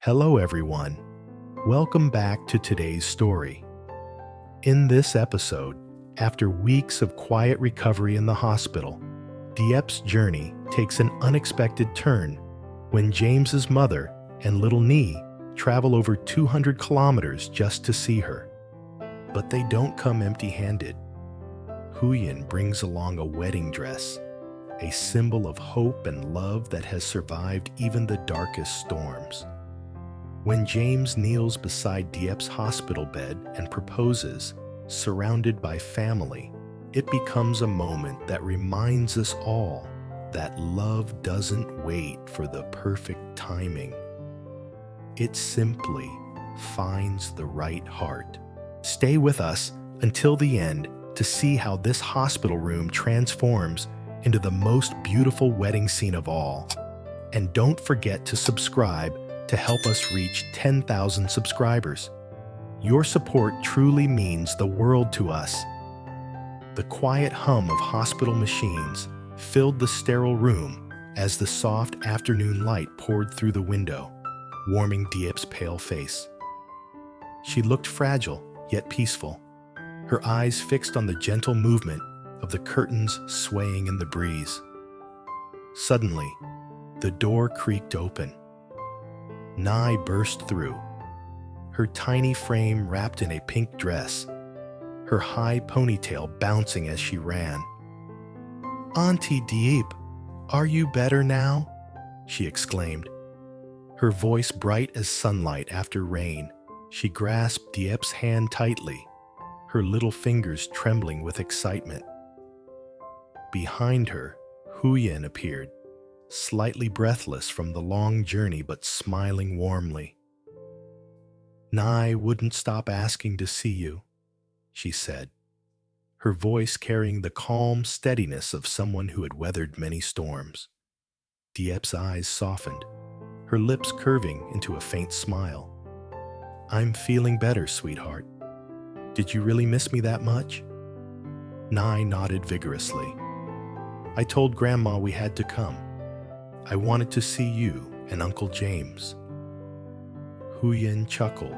Hello, everyone. Welcome back to today's story. In this episode, after weeks of quiet recovery in the hospital, Diep's journey takes an unexpected turn when James's mother and little Nee travel over 200 kilometers just to see her. But they don't come empty-handed. Huyen brings along a wedding dress, a symbol of hope and love that has survived even the darkest storms. When James kneels beside Diep's hospital bed and proposes, surrounded by family, it becomes a moment that reminds us all that love doesn't wait for the perfect timing. It simply finds the right heart. Stay with us until the end to see how this hospital room transforms into the most beautiful wedding scene of all. And don't forget to subscribe to help us reach 10,000 subscribers. Your support truly means the world to us. The quiet hum of hospital machines filled the sterile room as the soft afternoon light poured through the window, warming Diep's pale face. She looked fragile yet peaceful, her eyes fixed on the gentle movement of the curtains swaying in the breeze. Suddenly, the door creaked open. Nye burst through, her tiny frame wrapped in a pink dress, her high ponytail bouncing as she ran. "Auntie Diep, are you better now?" she exclaimed. Her voice bright as sunlight after rain, she grasped Diep's hand tightly, her little fingers trembling with excitement. Behind her, Huyen appeared, slightly breathless from the long journey but smiling warmly. "Nye wouldn't stop asking to see you," she said, her voice carrying the calm steadiness of someone who had weathered many storms. Diep's eyes softened, her lips curving into a faint smile. "I'm feeling better, sweetheart. Did you really miss me that much?" Nye nodded vigorously. "I told Grandma we had to come. I wanted to see you and Uncle James." Huyen chuckled,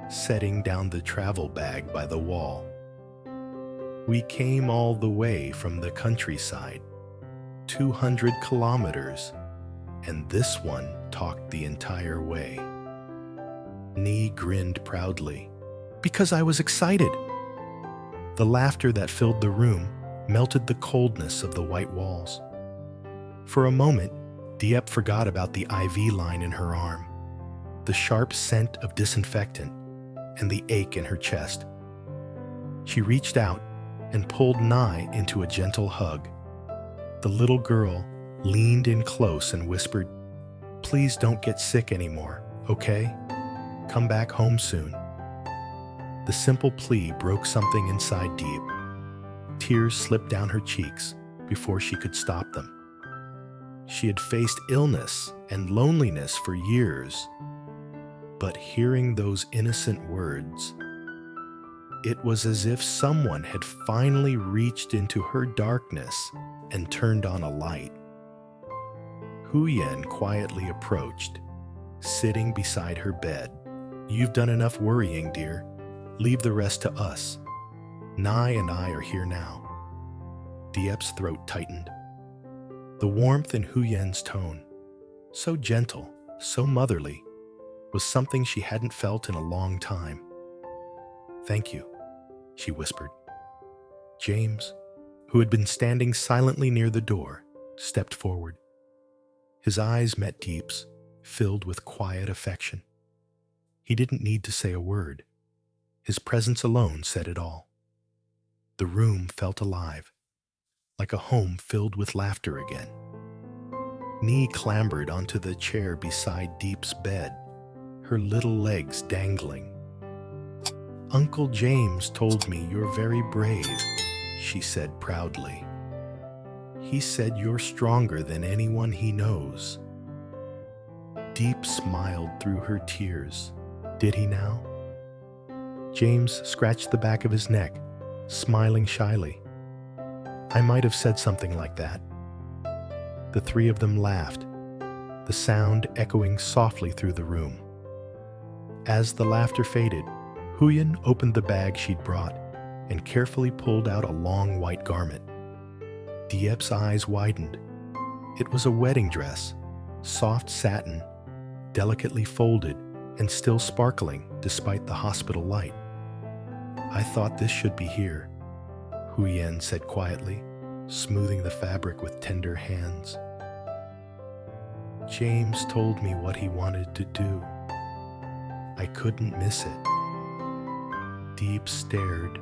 setting down the travel bag by the wall. "We came all the way from the countryside, 200 kilometers, and this one talked the entire way." Nee grinned proudly. "Because I was excited." The laughter that filled the room melted the coldness of the white walls. For a moment, Diep forgot about the IV line in her arm, the sharp scent of disinfectant, and the ache in her chest. She reached out and pulled Nye into a gentle hug. The little girl leaned in close and whispered, "Please don't get sick anymore, okay? Come back home soon." The simple plea broke something inside Diep. Tears slipped down her cheeks before she could stop them. She had faced illness and loneliness for years, but hearing those innocent words, it was as if someone had finally reached into her darkness and turned on a light. Huyen quietly approached, sitting beside her bed. "You've done enough worrying, dear. Leave the rest to us. Nye and I are here now." Diep's throat tightened. The warmth in Huyen's tone, so gentle, so motherly, was something she hadn't felt in a long time. "Thank you," she whispered. James, who had been standing silently near the door, stepped forward. His eyes met Diep's, filled with quiet affection. He didn't need to say a word. His presence alone said it all. The room felt alive, like a home filled with laughter again. Nee clambered onto the chair beside Diep's bed, her little legs dangling. "Uncle James told me you're very brave," she said proudly. "He said you're stronger than anyone he knows." Diep smiled through her tears. Did he now? James scratched the back of his neck, smiling shyly. "I might have said something like that." The three of them laughed, the sound echoing softly through the room. As the laughter faded, Huyen opened the bag she'd brought and carefully pulled out a long white garment. Diep's eyes widened. It was a wedding dress, soft satin, delicately folded and still sparkling despite the hospital light. "I thought this should be here," Huyen said quietly, smoothing the fabric with tender hands. "James told me what he wanted to do. I couldn't miss it." Diep stared,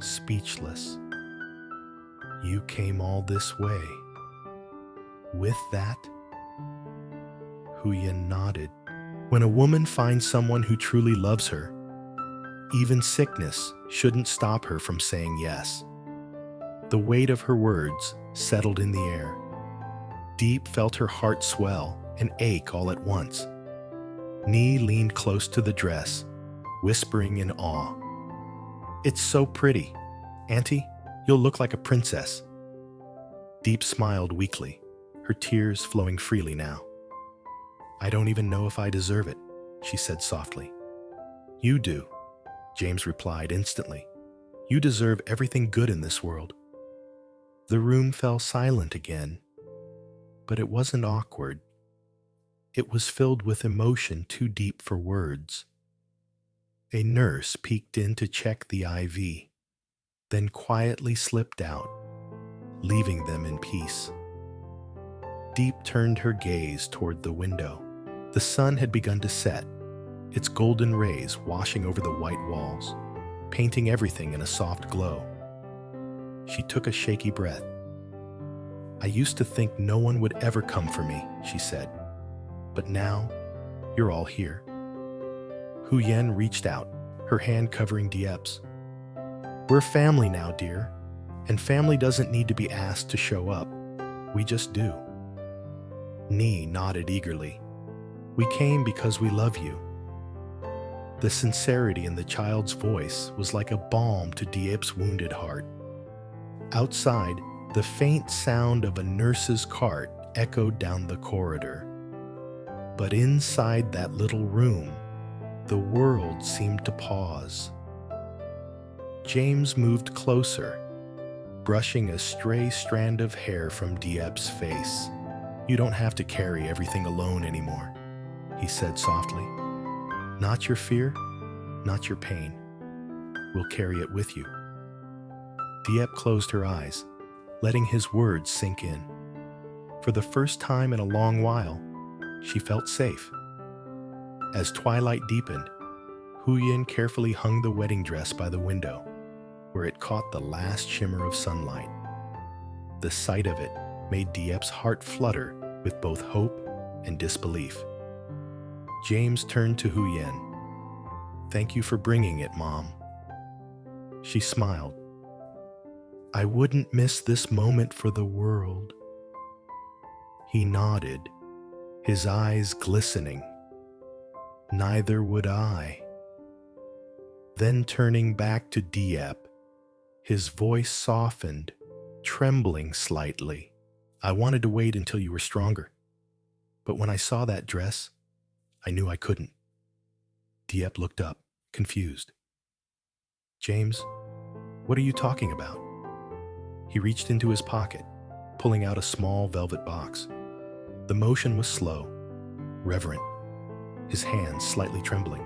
speechless. "You came all this way with that?" Huyen nodded. When a woman finds someone who truly loves her, even sickness shouldn't stop her from saying yes. The weight of her words settled in the air. Diep felt her heart swell and ache all at once. Ni leaned close to the dress, whispering in awe, "It's so pretty. Auntie, you'll look like a princess." Diep smiled weakly, her tears flowing freely now. "I don't even know if I deserve it," she said softly. "You do," James replied instantly. "You deserve everything good in this world." The room fell silent again, but it wasn't awkward. It was filled with emotion too deep for words. A nurse peeked in to check the IV, then quietly slipped out, leaving them in peace. Diep turned her gaze toward the window. The sun had begun to set, its golden rays washing over the white walls, painting everything in a soft glow. She took a shaky breath. "I used to think no one would ever come for me," she said. "But now, you're all here." Huyen reached out, her hand covering Diep's. "We're family now, dear, and family doesn't need to be asked to show up. We just do." Ni nodded eagerly. "We came because we love you." The sincerity in the child's voice was like a balm to Diep's wounded heart. Outside, the faint sound of a nurse's cart echoed down the corridor. But inside that little room, the world seemed to pause. James moved closer, brushing a stray strand of hair from Diep's face. "You don't have to carry everything alone anymore," he said softly. "Not your fear, not your pain. We'll carry it with you." Diep closed her eyes, letting his words sink in. For the first time in a long while, she felt safe. As twilight deepened, Huyen carefully hung the wedding dress by the window, where it caught the last shimmer of sunlight. The sight of it made Diep's heart flutter with both hope and disbelief. James turned to Huyen. "Thank you for bringing it, Mom." She smiled. "I wouldn't miss this moment for the world." He nodded, his eyes glistening. "Neither would I." Then turning back to Diep, his voice softened, trembling slightly. "I wanted to wait until you were stronger, but when I saw that dress, I knew I couldn't." Diep looked up, confused. "James, what are you talking about?" He reached into his pocket, pulling out a small velvet box. The motion was slow, reverent, his hands slightly trembling.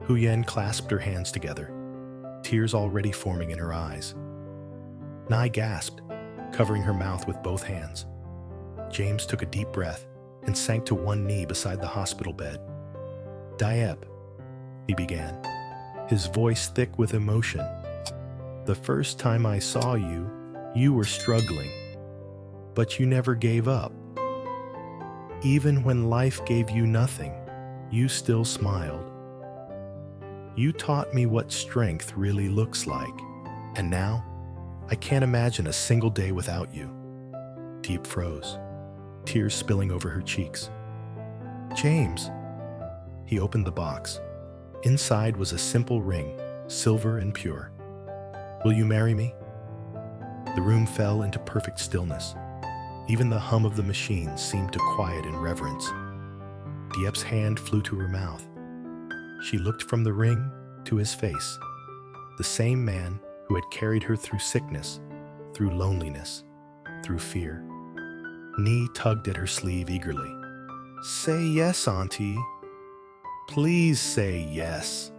Huyen clasped her hands together, tears already forming in her eyes. Nai gasped, covering her mouth with both hands. James took a deep breath and sank to one knee beside the hospital bed. "Diep," he began, his voice thick with emotion. "The first time I saw you, you were struggling, but you never gave up. Even when life gave you nothing, you still smiled. You taught me what strength really looks like, and now I can't imagine a single day without you." Diep froze, tears spilling over her cheeks. "James." He opened the box. Inside was a simple ring, silver and pure. "Will you marry me?" The room fell into perfect stillness. Even the hum of the machines seemed to quiet in reverence. Diep's hand flew to her mouth. She looked from the ring to his face, the same man who had carried her through sickness, through loneliness, through fear. Nee tugged at her sleeve eagerly. "Say yes, Auntie. Please say yes."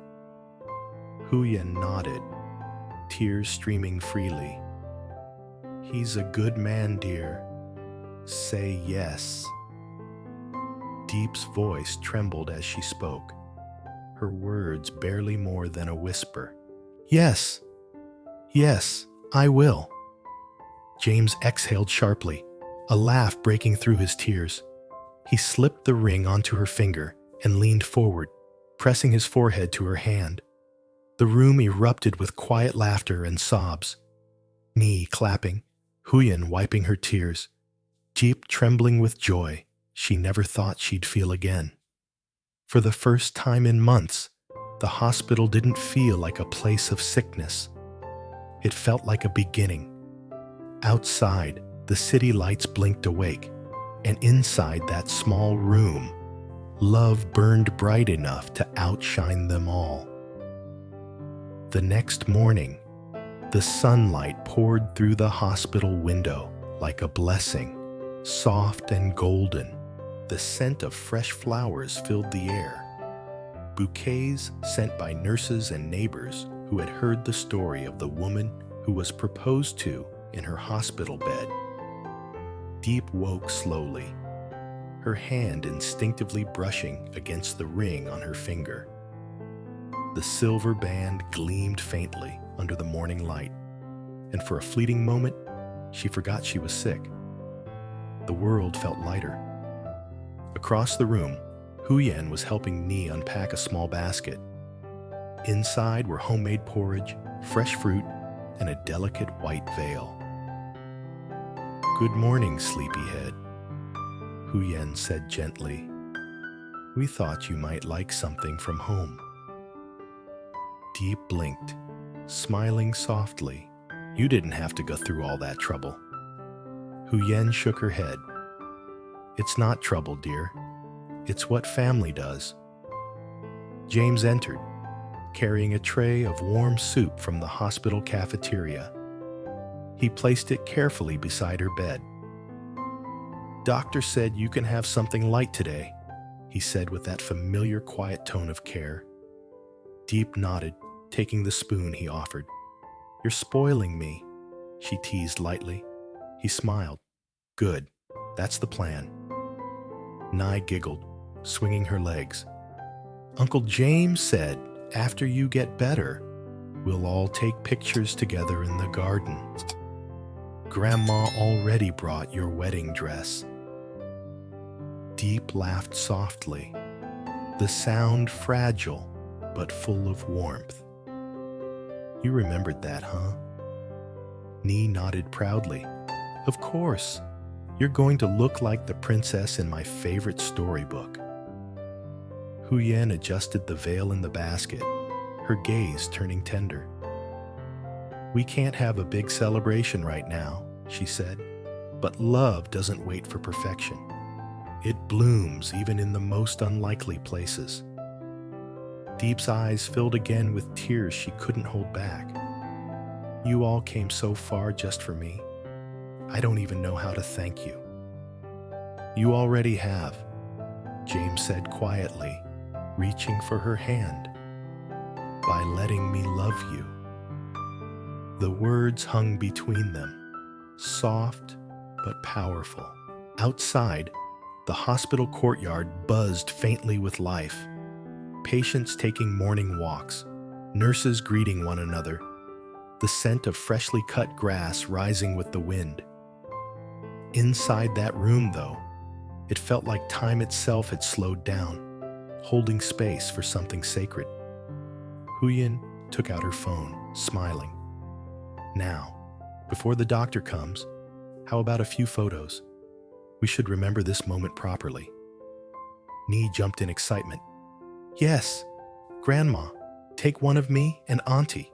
Huyen nodded, tears streaming freely. "He's a good man, dear. Say yes." Diep's voice trembled as she spoke, her words barely more than a whisper. "Yes, yes, I will." James exhaled sharply, a laugh breaking through his tears. He slipped the ring onto her finger and leaned forward, pressing his forehead to her hand. The room erupted with quiet laughter and sobs. Nee clapping, Huyen wiping her tears, Diep trembling with joy she never thought she'd feel again. For the first time in months, the hospital didn't feel like a place of sickness. It felt like a beginning. Outside, the city lights blinked awake, and inside that small room, love burned bright enough to outshine them all. The next morning, the sunlight poured through the hospital window like a blessing, soft and golden. The scent of fresh flowers filled the air. Bouquets sent by nurses and neighbors who had heard the story of the woman who was proposed to in her hospital bed. Diep woke slowly, her hand instinctively brushing against the ring on her finger. The silver band gleamed faintly under the morning light, and for a fleeting moment, she forgot she was sick. The world felt lighter. Across the room, Huyen was helping Nee unpack a small basket. Inside were homemade porridge, fresh fruit, and a delicate white veil. "Good morning, sleepyhead," Huyen said gently. "We thought you might like something from home." Diep blinked, smiling softly. "You didn't have to go through all that trouble." Huyen shook her head. "It's not trouble, dear. It's what family does." James entered, carrying a tray of warm soup from the hospital cafeteria. He placed it carefully beside her bed. "Doctor said you can have something light today," he said with that familiar quiet tone of care. Diep nodded, taking the spoon he offered. "You're spoiling me," she teased lightly. He smiled. "Good, that's the plan." Nye giggled, swinging her legs. "Uncle James said, after you get better, we'll all take pictures together in the garden. Grandma already brought your wedding dress." Diep laughed softly, the sound fragile but full of warmth. "You remembered that, huh?" Nee nodded proudly. "Of course. You're going to look like the princess in my favorite storybook." Huyen adjusted the veil in the basket, her gaze turning tender. "We can't have a big celebration right now," she said, "but love doesn't wait for perfection. It blooms even in the most unlikely places." Diep's eyes filled again with tears she couldn't hold back. "You all came so far just for me. I don't even know how to thank you." "You already have," James said quietly, reaching for her hand, "by letting me love you." The words hung between them, soft but powerful. Outside, the hospital courtyard buzzed faintly with life. Patients taking morning walks, nurses greeting one another, the scent of freshly cut grass rising with the wind. Inside that room, though, it felt like time itself had slowed down, holding space for something sacred. Huyen took out her phone, smiling. "Now, before the doctor comes, how about a few photos? We should remember this moment properly." Nee jumped in excitement. "Yes, Grandma, take one of me and Auntie."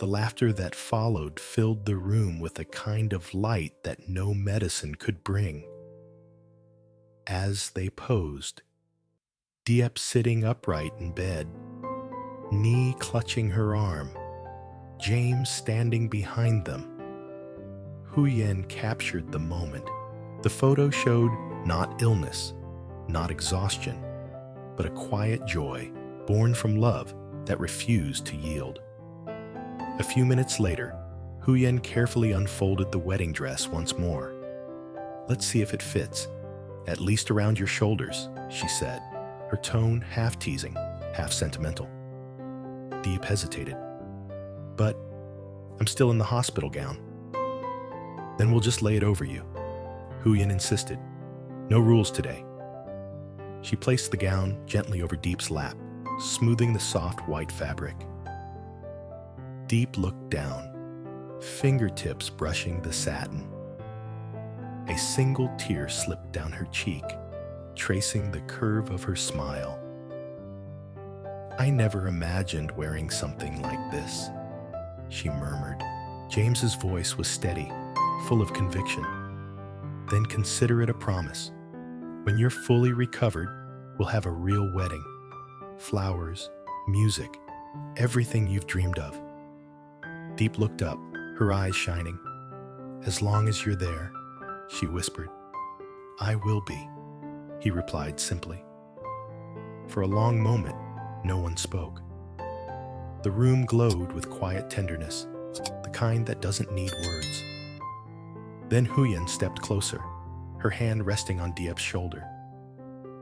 The laughter that followed filled the room with a kind of light that no medicine could bring. As they posed, Diep sitting upright in bed, knee clutching her arm, James standing behind them, Huyen captured the moment. The photo showed not illness, not exhaustion, but a quiet joy born from love that refused to yield. A few minutes later, Huyen carefully unfolded the wedding dress once more. "Let's see if it fits, at least around your shoulders," she said, her tone half teasing, half sentimental. Diep hesitated. "But I'm still in the hospital gown." "Then we'll just lay it over you," Huyen insisted. "No rules today." She placed the gown gently over Diep's lap, smoothing the soft white fabric. Diep looked down, fingertips brushing the satin. A single tear slipped down her cheek, tracing the curve of her smile. "I never imagined wearing something like this," she murmured. James's voice was steady, full of conviction. "Then consider it a promise. When you're fully recovered, we'll have a real wedding. Flowers, music, everything you've dreamed of." Diep looked up, her eyes shining. "As long as you're there," she whispered. "I will be," he replied simply. For a long moment, no one spoke. The room glowed with quiet tenderness, the kind that doesn't need words. Then Huyen stepped closer, her hand resting on Diep's shoulder.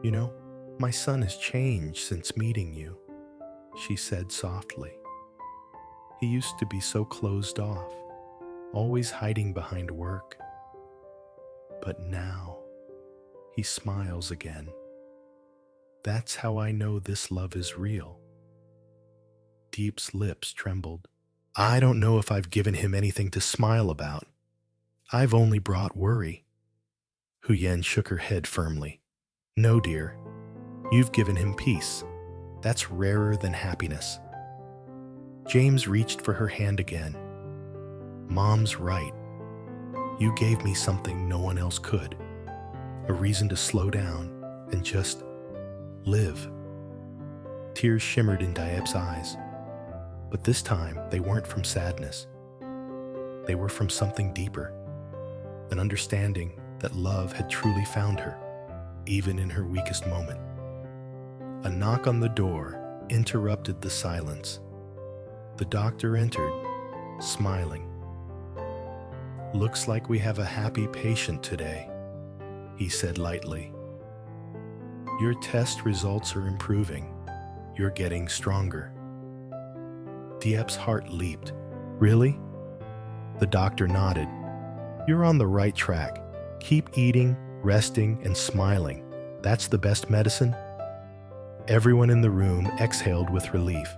"You know, my son has changed since meeting you," she said softly. "He used to be so closed off, always hiding behind work. But now, he smiles again. That's how I know this love is real." Diep's lips trembled. "I don't know if I've given him anything to smile about. I've only brought worry." Huyen shook her head firmly. "No, dear. You've given him peace. That's rarer than happiness." James reached for her hand again. "Mom's right. You gave me something no one else could. A reason to slow down and just live." Tears shimmered in Diep's eyes, but this time they weren't from sadness. They were from something deeper, an understanding that love had truly found her, even in her weakest moment. A knock on the door interrupted the silence. The doctor entered, smiling. "Looks like we have a happy patient today," he said lightly. "Your test results are improving. You're getting stronger." Diep's heart leaped. "Really?" The doctor nodded. "You're on the right track. Keep eating, resting, and smiling. That's the best medicine." Everyone in the room exhaled with relief.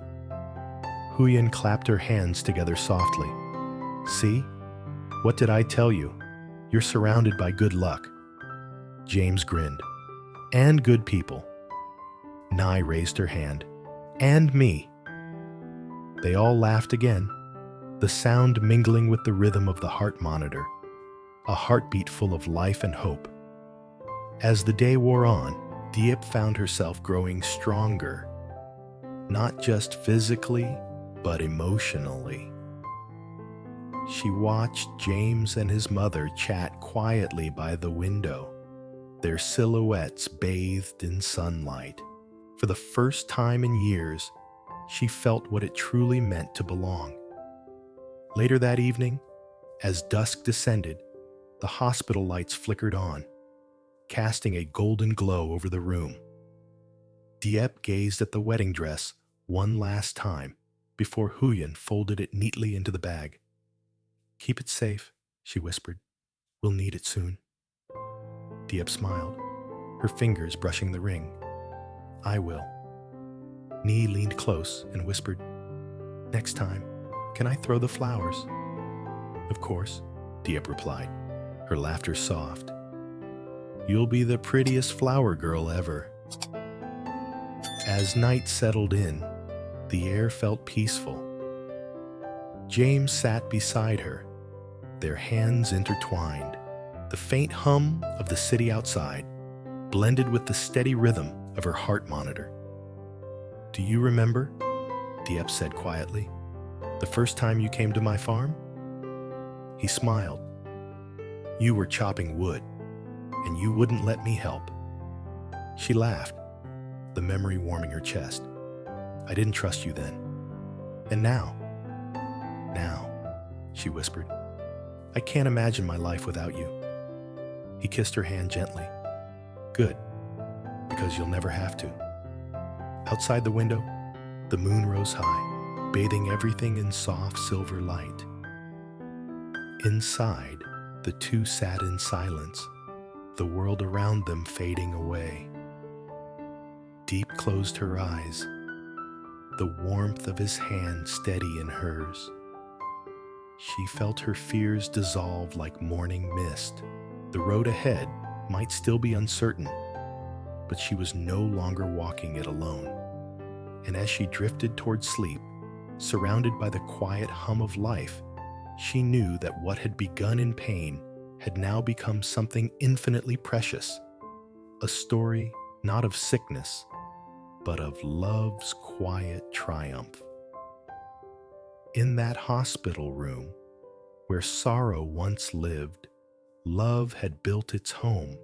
Huyen clapped her hands together softly. "See? What did I tell you? You're surrounded by good luck." James grinned. "And good people." Nai raised her hand. "And me." They all laughed again, the sound mingling with the rhythm of the heart monitor, a heartbeat full of life and hope. As the day wore on, Diep found herself growing stronger, not just physically, but emotionally. She watched James and his mother chat quietly by the window, their silhouettes bathed in sunlight. For the first time in years, she felt what it truly meant to belong. Later that evening, as dusk descended, the hospital lights flickered on, casting a golden glow over the room. Diep gazed at the wedding dress one last time before Huyen folded it neatly into the bag. "Keep it safe," she whispered. "We'll need it soon." Diep smiled, her fingers brushing the ring. "I will." Nee leaned close and whispered, "Next time, can I throw the flowers?" "Of course," Diep replied, her laughter soft. "You'll be the prettiest flower girl ever." As night settled in, the air felt peaceful. James sat beside her, their hands intertwined. The faint hum of the city outside blended with the steady rhythm of her heart monitor. "Do you remember?" Diep said quietly. "The first time you came to my farm?" He smiled. "You were chopping wood, and you wouldn't let me help." She laughed, the memory warming her chest. "I didn't trust you then. And now?" "Now," she whispered, "I can't imagine my life without you." He kissed her hand gently. "Good, because you'll never have to." Outside the window, the moon rose high, bathing everything in soft silver light. Inside, the two sat in silence, the world around them fading away. Diep closed her eyes, the warmth of his hand steady in hers. She felt her fears dissolve like morning mist. The road ahead might still be uncertain, but she was no longer walking it alone. And as she drifted toward sleep, surrounded by the quiet hum of life, she knew that what had begun in pain had now become something infinitely precious, a story not of sickness, but of love's quiet triumph. In that hospital room, where sorrow once lived, love had built its home,